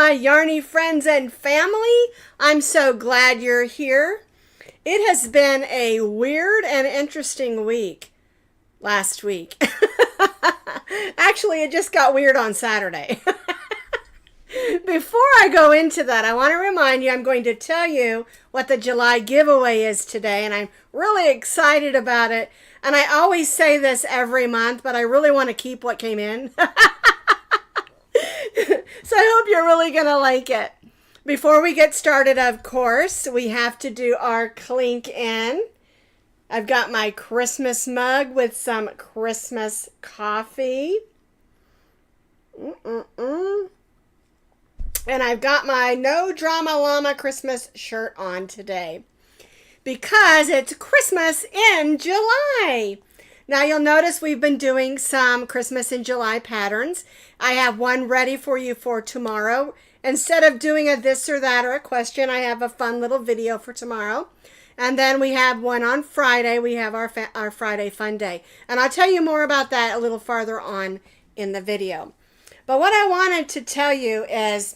my yarny friends and family. I'm so glad you're here. It has been a weird and interesting week last week. Actually, it just got weird on Saturday. Before I go into that, I want to remind you, I'm going to tell you what the July giveaway is today, and I'm really excited about it. And I always say this every month, but I really want to keep what came in. So I hope you're really going to like it. Before we get started, of course, we have to do our clink in. I've got my Christmas mug with some Christmas coffee. And I've got my No Drama Llama Christmas shirt on today because it's Christmas in July. Now you'll notice we've been doing some Christmas in July patterns. I have one ready for you for tomorrow. Instead of doing a this or that or a question, I have a fun little video for tomorrow. And then we have one on Friday. We have our Friday fun day. And I'll tell you more about that a little farther on in the video. But what I wanted to tell you is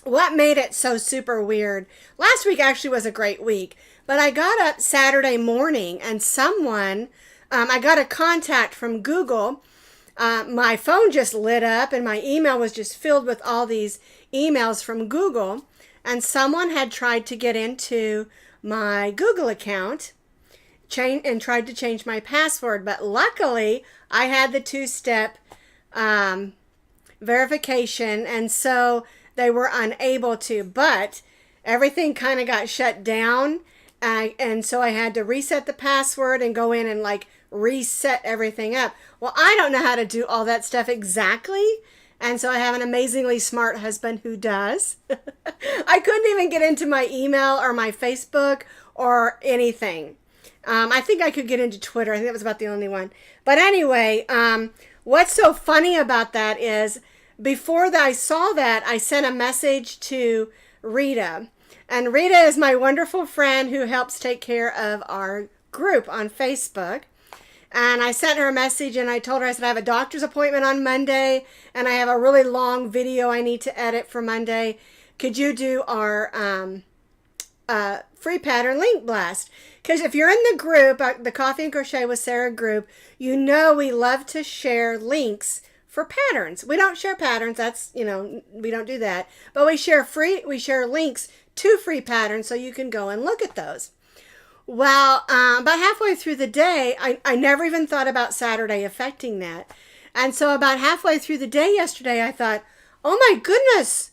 what made it so super weird. Last week actually was a great week. But I got up Saturday morning and I got a contact from Google. My phone just lit up and my email was just filled with all these emails from Google. And someone had tried to get into my Google account and tried to change my password. But luckily, I had the two-step verification, and so they were unable to. But everything kind of got shut down, and so I had to reset the password and go in and reset everything up. Well, I don't know how to do all that stuff exactly, and so I have an amazingly smart husband who does. I couldn't even get into my email or my Facebook or anything. I think I could get into Twitter. I think that was about the only one. But anyway, what's so funny about that is before I saw that, I sent a message to Rita. And Rita is my wonderful friend who helps take care of our group on Facebook. And I sent her a message and I told her, I said, I have a doctor's appointment on Monday and I have a really long video I need to edit for Monday. Could you do our free pattern link blast? Because if you're in the group, the Coffee and Crochet with Sara group, you know we love to share links for patterns. We don't share patterns. That's, we don't do that. But we share links to free patterns so you can go and look at those. Well, about halfway through the day, I never even thought about Saturday affecting that. And so about halfway through the day yesterday, I thought, oh my goodness,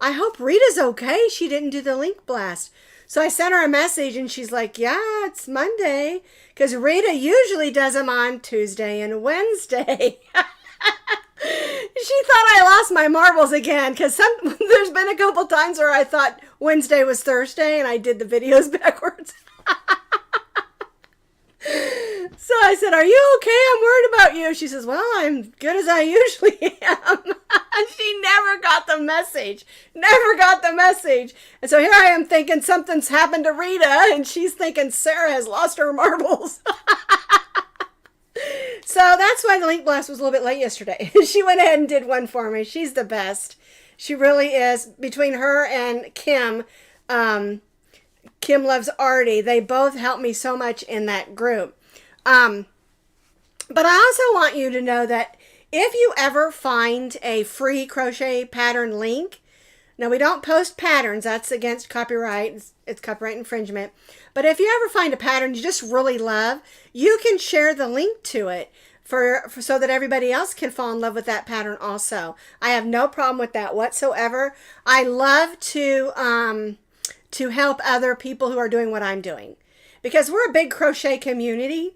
I hope Rita's okay. She didn't do the link blast. So I sent her a message and she's like, yeah, it's Monday. Because Rita usually does them on Tuesday and Wednesday. She thought I lost my marbles again because there's been a couple times where I thought Wednesday was Thursday and I did the videos backwards. So I said, are you okay? I'm worried about you. She says, well, I'm good as I usually am. And she never got the message. Never got the message. And so here I am thinking something's happened to Rita, and she's thinking Sara has lost her marbles. So that's why the link blast was a little bit late yesterday. She went ahead and did one for me. She's the best. She really is. Between her and Kim Loves Artie, they both helped me so much in that group. But I also want you to know that if you ever find a free crochet pattern link, now we don't post patterns, that's against copyright, it's copyright infringement. But if you ever find a pattern you just really love, you can share the link to it so that everybody else can fall in love with that pattern also. I have no problem with that whatsoever. I love to help other people who are doing what I'm doing because we're a big crochet community.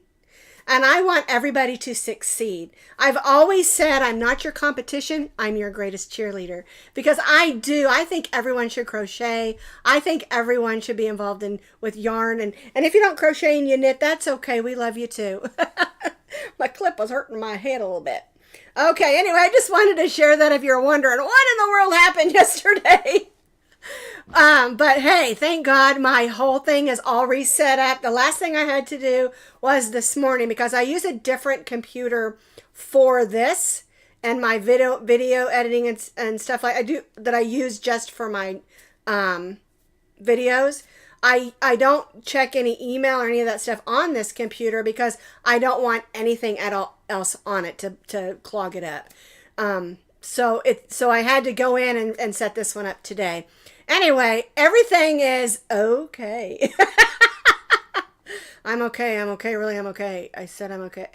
And I want everybody to succeed. I've always said I'm not your competition, I'm your greatest cheerleader. Because I think everyone should crochet. I think everyone should be involved with yarn. And if you don't crochet and you knit, that's okay. We love you too. My clip was hurting my head a little bit. Okay, anyway, I just wanted to share that if you're wondering, what in the world happened yesterday? But hey, thank God my whole thing is all reset up. The last thing I had to do was this morning because I use a different computer for this and my video editing and stuff like I use just for my videos. I don't check any email or any of that stuff on this computer because I don't want anything else on it to clog it up. So I had to go in and set this one up today. Anyway, everything is okay. I'm okay. Really, I'm okay. I said I'm okay.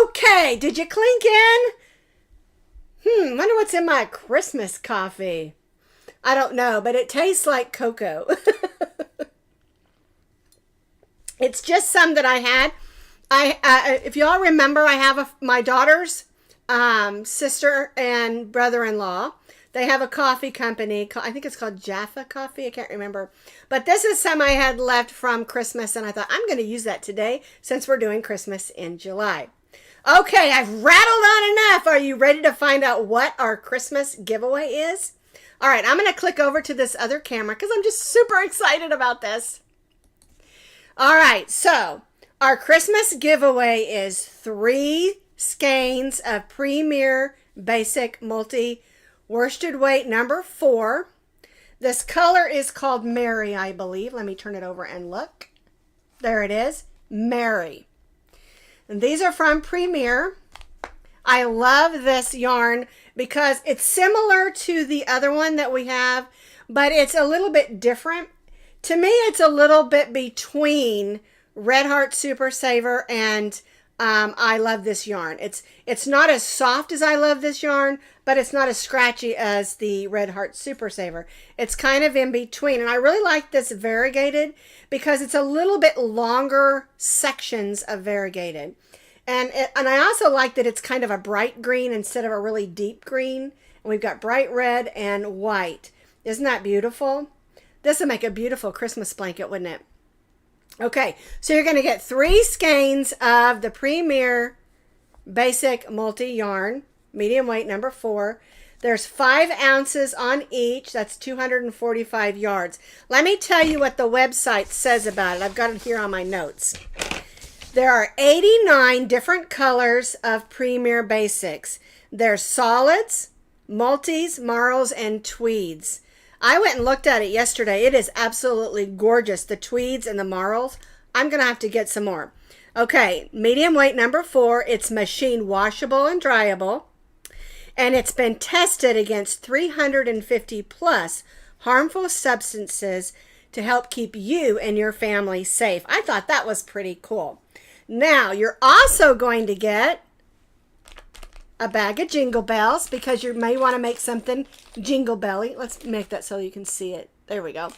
Okay, did you clink in? Wonder what's in my Christmas coffee. I don't know, but it tastes like cocoa. It's just some that I had. If y'all remember, I have my daughter's sister and brother-in-law. They have a coffee company. I think it's called Jaffa Coffee. I can't remember. But this is some I had left from Christmas, and I thought I'm going to use that today since we're doing Christmas in July. Okay, I've rattled on enough. Are you ready to find out what our Christmas giveaway is? All right, I'm going to click over to this other camera because I'm just super excited about this. All right, so our Christmas giveaway is 3 skeins of Premier Basic Multi Worsted Weight number 4. This color is called Mary, I believe. Let me turn it over and look. There it is, Mary. And these are from Premier. I love this yarn because it's similar to the other one that we have, but it's a little bit different. To me, it's a little bit between Red Heart Super Saver and I love this yarn. It's not as soft as I love this yarn, but it's not as scratchy as the Red Heart Super Saver. It's kind of in between. And I really like this Variegated because it's a little bit longer sections of Variegated. And I also like that it's kind of a bright green instead of a really deep green. And we've got bright red and white. Isn't that beautiful? This would make a beautiful Christmas blanket, wouldn't it? Okay, so you're going to get 3 skeins of the Premier Basic Multi Yarn, medium weight number 4. There's 5 ounces on each. That's 245 yards. Let me tell you what the website says about it. I've got it here on my notes. There are 89 different colors of Premier Basics. There's solids, multis, marls, and tweeds. I went and looked at it yesterday. It is absolutely gorgeous. The tweeds and the marls. I'm going to have to get some more. Okay, medium weight number 4. It's machine washable and dryable. And it's been tested against 350 plus harmful substances to help keep you and your family safe. I thought that was pretty cool. Now, you're also going to get a bag of Jingle Bells because you may want to make something jingle belly. Let's make that so you can see it. There we go.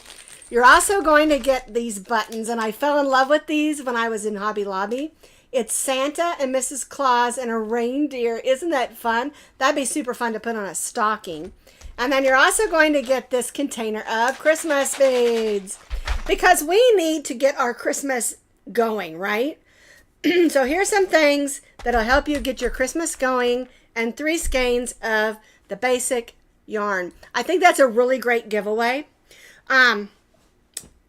You're also going to get these buttons, and I fell in love with these when I was in Hobby Lobby. It's Santa and Mrs. Claus and a reindeer. Isn't that fun? That'd be super fun to put on a stocking. And then you're also going to get this container of Christmas beads because we need to get our Christmas going, right? So here's some things that'll help you get your Christmas going and 3 skeins of the basic yarn. I think that's a really great giveaway. And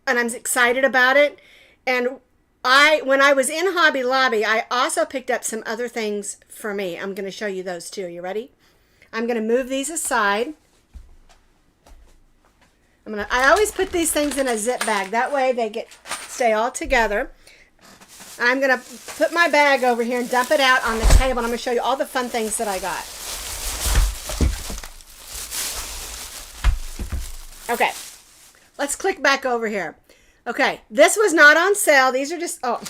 I'm excited about it. And when I was in Hobby Lobby, I also picked up some other things for me. I'm going to show you those too. Are you ready? I'm going to move these aside. I always put these things in a zip bag. That way they stay all together. I'm going to put my bag over here and dump it out on the table. And I'm going to show you all the fun things that I got. Okay. Let's click back over here. Okay. This was not on sale. These are just, oh,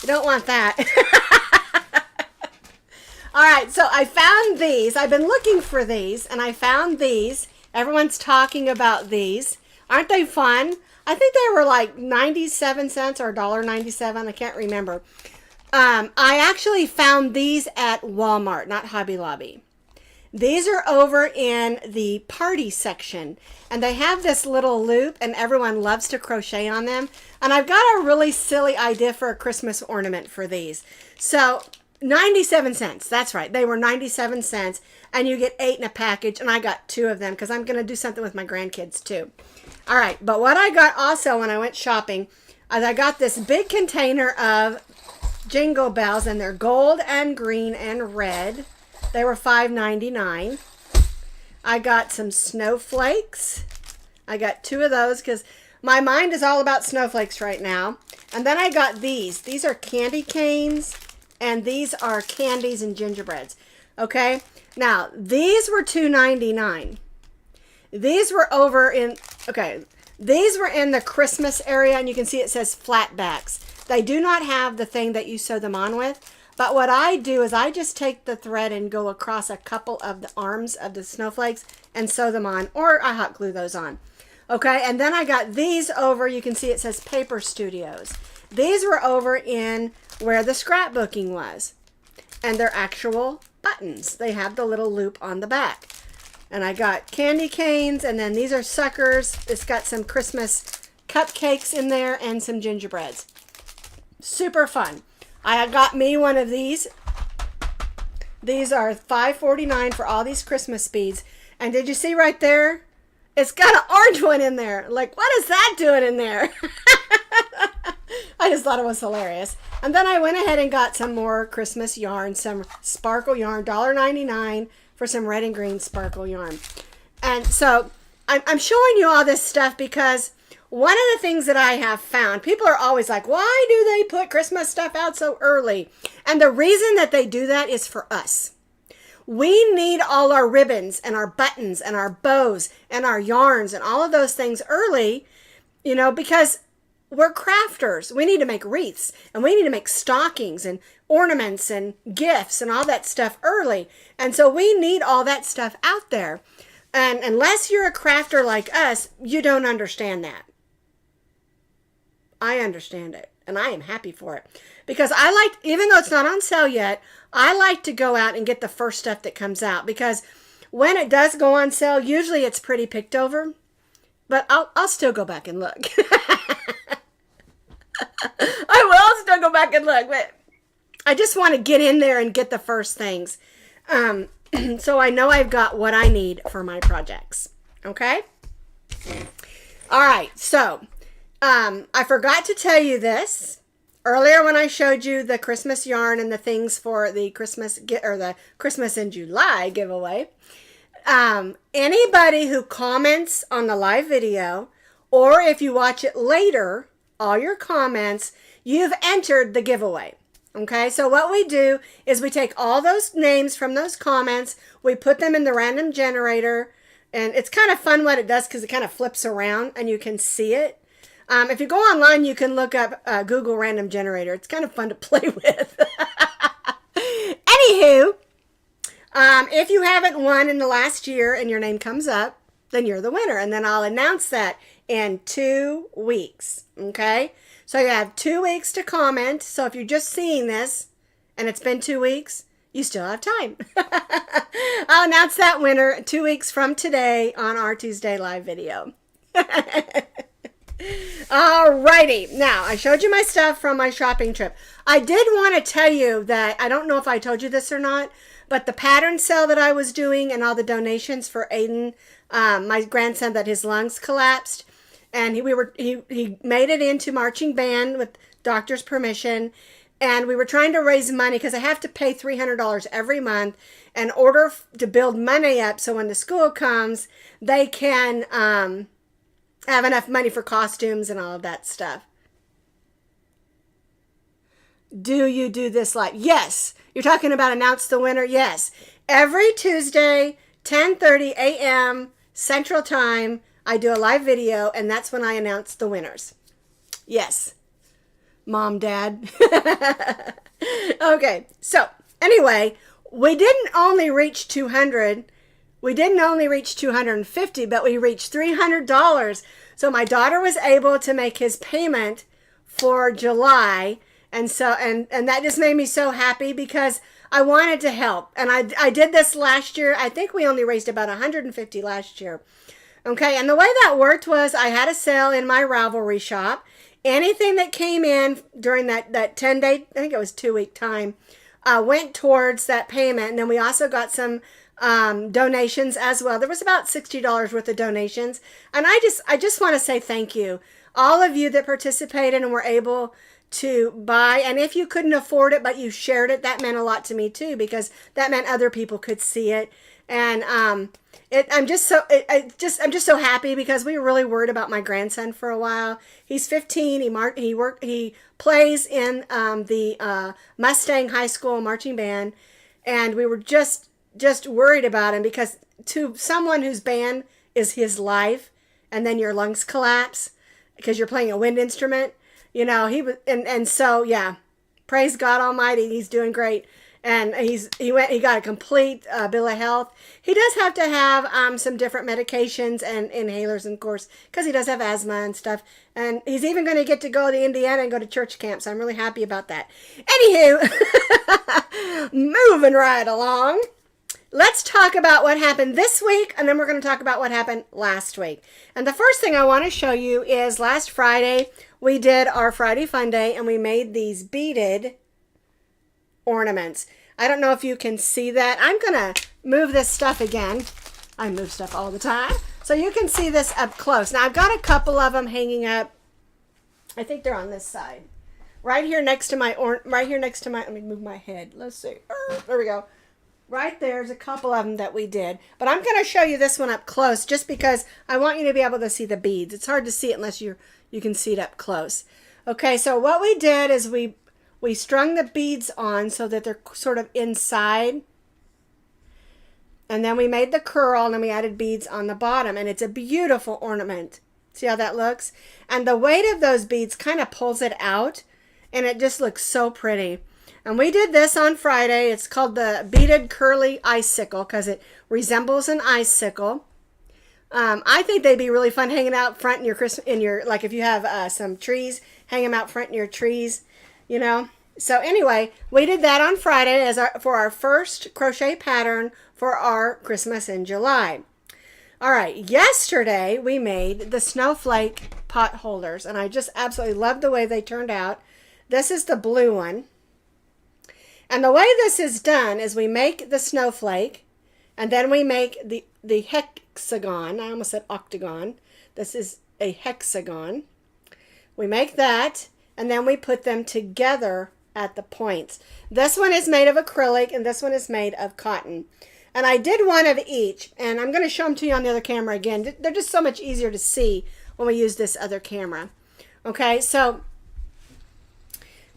you don't want that. All right. So I found these. I've been looking for these and I found these. Everyone's talking about these. Aren't they fun? I think they were like 97 cents or $1.97. I can't remember. I actually found these at Walmart, not Hobby Lobby. These are over in the party section. And they have this little loop and everyone loves to crochet on them. And I've got a really silly idea for a Christmas ornament for these. So 97 cents. That's right. They were 97 cents. And you get 8 in a package. And I got 2 of them because I'm going to do something with my grandkids too. All right, but what I got also when I went shopping is I got this big container of Jingle Bells, and they're gold and green and red. They were $5.99. I got some snowflakes. I got 2 of those because my mind is all about snowflakes right now. And then I got these. These are candy canes, and these are candies and gingerbreads. Okay? Now, these were $2.99. These were over in, okay, these were in the Christmas area, and you can see it says flat backs. They do not have the thing that you sew them on with, but what I do is I just take the thread and go across a couple of the arms of the snowflakes and sew them on, or I hot glue those on. Okay, and then I got these over, you can see it says Paper Studios. These were over in where the scrapbooking was, and they're actual buttons. They have the little loop on the back. And I got candy canes, and then these are suckers. It's got some Christmas cupcakes in there and some gingerbreads. Super fun. I got me one of these. These are $5.49 for all these Christmas beads. And did you see right there? It's got an orange one in there. Like, what is that doing in there? I just thought it was hilarious. And then I went ahead and got some more Christmas yarn, some sparkle yarn, $1.99 for some red and green sparkle yarn. And so I'm showing you all this stuff because one of the things that I have found, people are always like, why do they put Christmas stuff out so early? And the reason that they do that is for us. We need all our ribbons and our buttons and our bows and our yarns and all of those things early, you know, because we're crafters. We need to make wreaths, and we need to make stockings and ornaments and gifts and all that stuff early. And so we need all that stuff out there. And unless you're a crafter like us, you don't understand that. I understand it, and I am happy for it. Because I like, even though it's not on sale yet, I like to go out and get the first stuff that comes out. Because when it does go on sale, usually it's pretty picked over. But I'll still go back and look. I will still go back and look, but I just want to get in there and get the first things. So I know I've got what I need for my projects. Okay? All right. So I forgot to tell you this earlier when I showed you the Christmas yarn and the things for the Christmas or the Christmas in July giveaway. Anybody who comments on the live video, or if you watch it later, all your comments, you've entered the giveaway. Okay, so what we do is we take all those names from those comments, we put them in the random generator, and it's kind of fun what it does because it kind of flips around and you can see it. If you go online, you can look up Google Random Generator. It's kind of fun to play with. Anywho, if you haven't won in the last year and your name comes up, then you're the winner. And then I'll announce that in 2 weeks. Okay? So you have 2 weeks to comment. So if you're just seeing this and it's been 2 weeks, you still have time. I'll announce that winner 2 weeks from today on our Tuesday live video. Alrighty, now I showed you my stuff from my shopping trip. I did want to tell you that, I don't know if I told you this or not, but the pattern sale that I was doing and all the donations for Aiden, my grandson that his lungs collapsed, and he made it into marching band with doctor's permission, and we were trying to raise money because I have to pay $300 every month in order to build money up so when the school comes, they can have enough money for costumes and all of that stuff. Do you do this live? Yes. You're talking about announce the winner? Yes. Every Tuesday, 10:30 a.m. Central Time, I do a live video, and that's when I announce the winners. Yes. Mom, Dad. Okay. So, anyway, we didn't only reach 200. We didn't only reach 250, but we reached $300. So my daughter was able to make his payment for July. And so, and that just made me so happy because I wanted to help. And I did this last year. I think we only raised about 150 last year. Okay. And the way that worked was I had a sale in my Ravelry shop. Anything that came in during that 10-day, I think it was 2-week time, went towards that payment. And then we also got some donations as well. There was about $60 worth of donations. And I just want to say thank you. All of you that participated and were able to buy. And if you couldn't afford it, but you shared it, that meant a lot to me too, because that meant other people could see it. And I'm just so happy, because we were really worried about my grandson for a while. He's 15. He plays in the Mustang High School marching band, and we were just worried about him, because to someone whose band is his life, and then your lungs collapse because you're playing a wind instrument, he was, and so yeah, praise God Almighty, he's doing great. And he got a complete bill of health. He does have to have some different medications and inhalers, of course, because he does have asthma and stuff. And he's even going to get to go to Indiana and go to church camp, so I'm really happy about that. Anywho, moving right along, let's talk about what happened this week, and then we're going to talk about what happened last week. And the first thing I want to show you is last Friday, we did our Friday Fun Day, and we made these beaded ornaments. I don't know if you can see that. I'm gonna move this stuff again. I move stuff all the time, so you can see this up close. Now I've got a couple of them hanging up. I think they're on this side, right here next to my let me move my head. Let's see. There we go. Right there's a couple of them that we did, but I'm going to show you this one up close, just because I want you to be able to see the beads. It's hard to see it unless you can see it up close. Okay, so what we did is we strung the beads on so that they're sort of inside. And then we made the curl, and then we added beads on the bottom. And it's a beautiful ornament. See how that looks? And the weight of those beads kind of pulls it out. And it just looks so pretty. And we did this on Friday. It's called the Beaded Curly Icicle, because it resembles an icicle. I think they'd be really fun hanging out front in your like if you have some trees, hang them out front in your trees, So anyway, we did that on Friday for our first crochet pattern for our Christmas in July. All right, yesterday we made the snowflake pot holders, and I just absolutely love the way they turned out. This is the blue one. And the way this is done is we make the snowflake, and then we make the hexagon. I almost said octagon. This is a hexagon. We make that, and then we put them together at the points. This one is made of acrylic, and this one is made of cotton. And I did one of each, and I'm going to show them to you on the other camera again. They're just so much easier to see when we use this other camera. Okay, so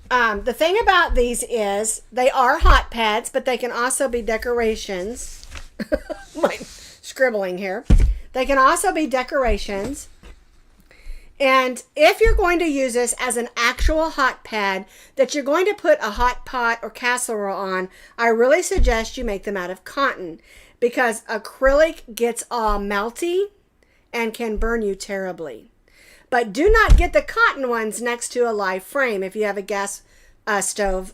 the thing about these is they are hot pads, but they can also be decorations. My scribbling here. They can also be decorations. And if you're going to use this as an actual hot pad that you're going to put a hot pot or casserole on, I really suggest you make them out of cotton, because acrylic gets all melty and can burn you terribly. But do not get the cotton ones next to a live frame if you have a gas stove,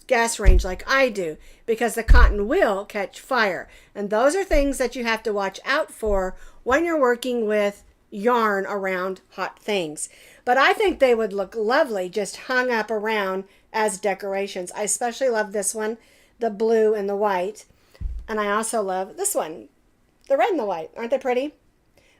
gas range like I do, because the cotton will catch fire. And those are things that you have to watch out for when you're working with yarn around hot things. But I think they would look lovely just hung up around as decorations. I especially love this one, the blue and the white. And I also love this one, the red and the white. Aren't they pretty?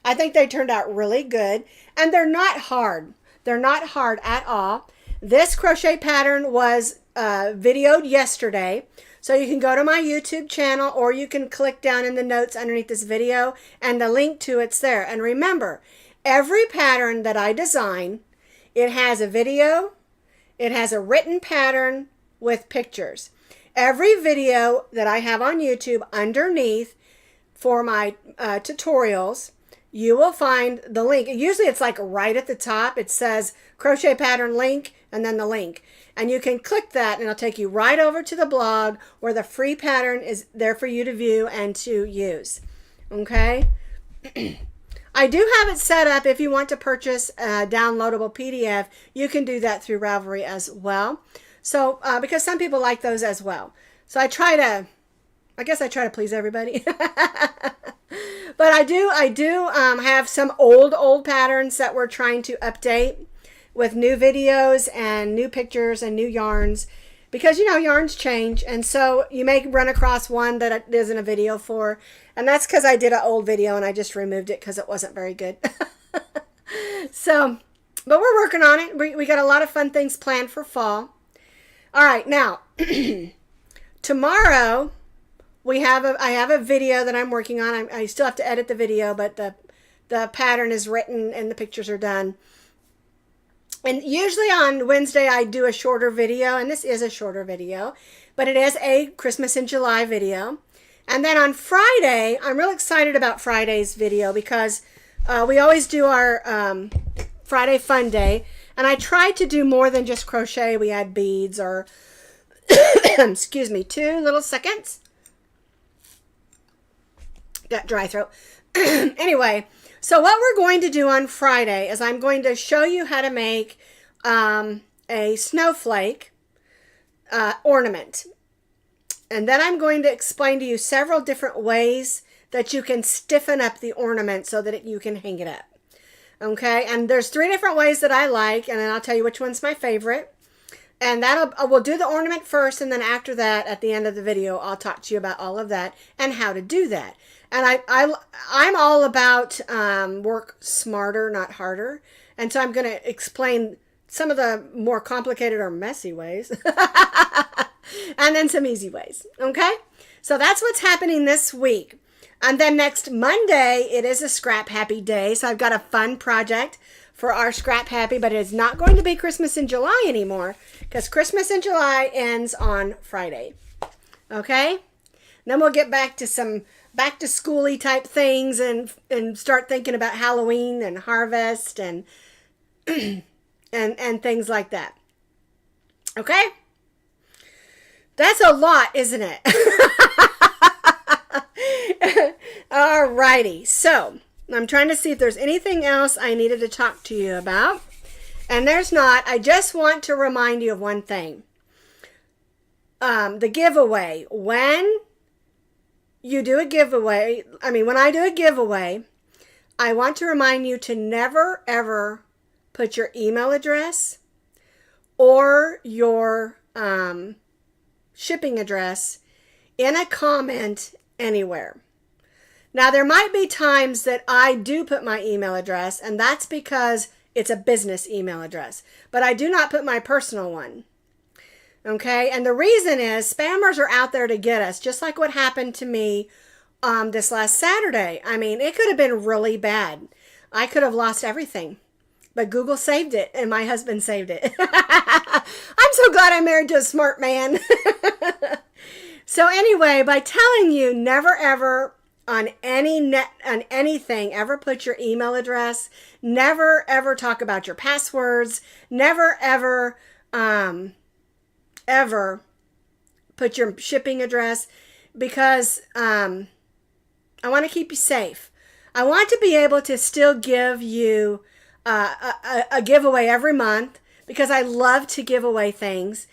I think they turned out really good. And they're not hard. They're not hard at all. This crochet pattern was videoed yesterday. So you can go to my YouTube channel, or you can click down in the notes underneath this video, and the link to it's there. And remember, every pattern that I design, it has a video, it has a written pattern with pictures. Every video that I have on YouTube underneath for my tutorials, you will find the link. Usually it's like right at the top. It says crochet pattern link, and then the link. And you can click that, and it'll take you right over to the blog where the free pattern is there for you to view and to use. Okay? I do have it set up if you want to purchase a downloadable PDF. You can do that through Ravelry as well. So, because some people like those as well. So I guess I try to please everybody. But I do have some old patterns that we're trying to update with new videos and new pictures and new yarns, because yarns change, and so you may run across one that it isn't a video for, and that's because I did an old video and I just removed it because it wasn't very good. So But we're working on it. We got a lot of fun things planned for fall. All right, now, tomorrow I have a video that I'm working on. I still have to edit the video, but the pattern is written and the pictures are done. And usually on Wednesday I do a shorter video, and this is a shorter video, but it is a Christmas in July video. And then on Friday, I'm real excited about Friday's video because we always do our Friday fun day. And I tried to do more than just crochet. We had beads or, excuse me, 2 little seconds. Got dry throat. Anyway, so what we're going to do on Friday is I'm going to show you how to make a snowflake ornament. And then I'm going to explain to you several different ways that you can stiffen up the ornament so that you can hang it up. Okay, and there's 3 different ways that I like, and then I'll tell you which one's my favorite. And we'll do the ornament first, and then after that, at the end of the video, I'll talk to you about all of that and how to do that. And I'm all about work smarter, not harder. And so I'm going to explain some of the more complicated or messy ways. And then some easy ways. Okay? So that's what's happening this week. And then next Monday, it is a Scrap Happy Day. So I've got a fun project for our Scrap Happy, but it's not going to be Christmas in July anymore because Christmas in July ends on Friday. Okay? Then we'll get back to some back to schooly type things and start thinking about Halloween and harvest and and things like that. Okay? That's a lot, isn't it? Alrighty. So, I'm trying to see if there's anything else I needed to talk to you about. And there's not. I just want to remind you of one thing. The giveaway. When you do a giveaway, when I do a giveaway, I want to remind you to never, ever put your email address or your shipping address in a comment anywhere. Now, there might be times that I do put my email address, and that's because it's a business email address. But I do not put my personal one. Okay? And the reason is spammers are out there to get us, just like what happened to me this last Saturday. It could have been really bad. I could have lost everything. But Google saved it, and my husband saved it. I'm so glad I'm married to a smart man. So anyway, by telling you never ever on anything ever put your email address, never ever talk about your passwords, never ever ever put your shipping address, because I want to keep you safe. I want to be able to still give you a giveaway every month because I love to give away things,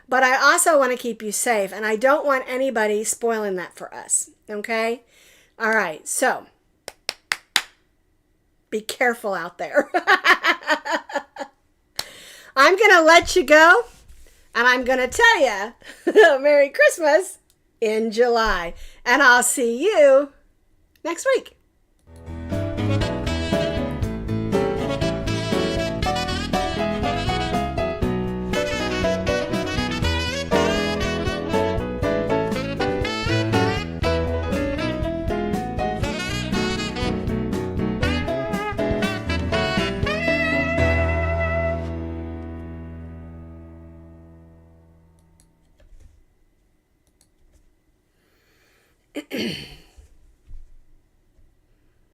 but I also want to keep you safe, and I don't want anybody spoiling that for us. Okay? All right, so be careful out there. I'm going to let you go, and I'm going to tell you Merry Christmas in July, and I'll see you next week.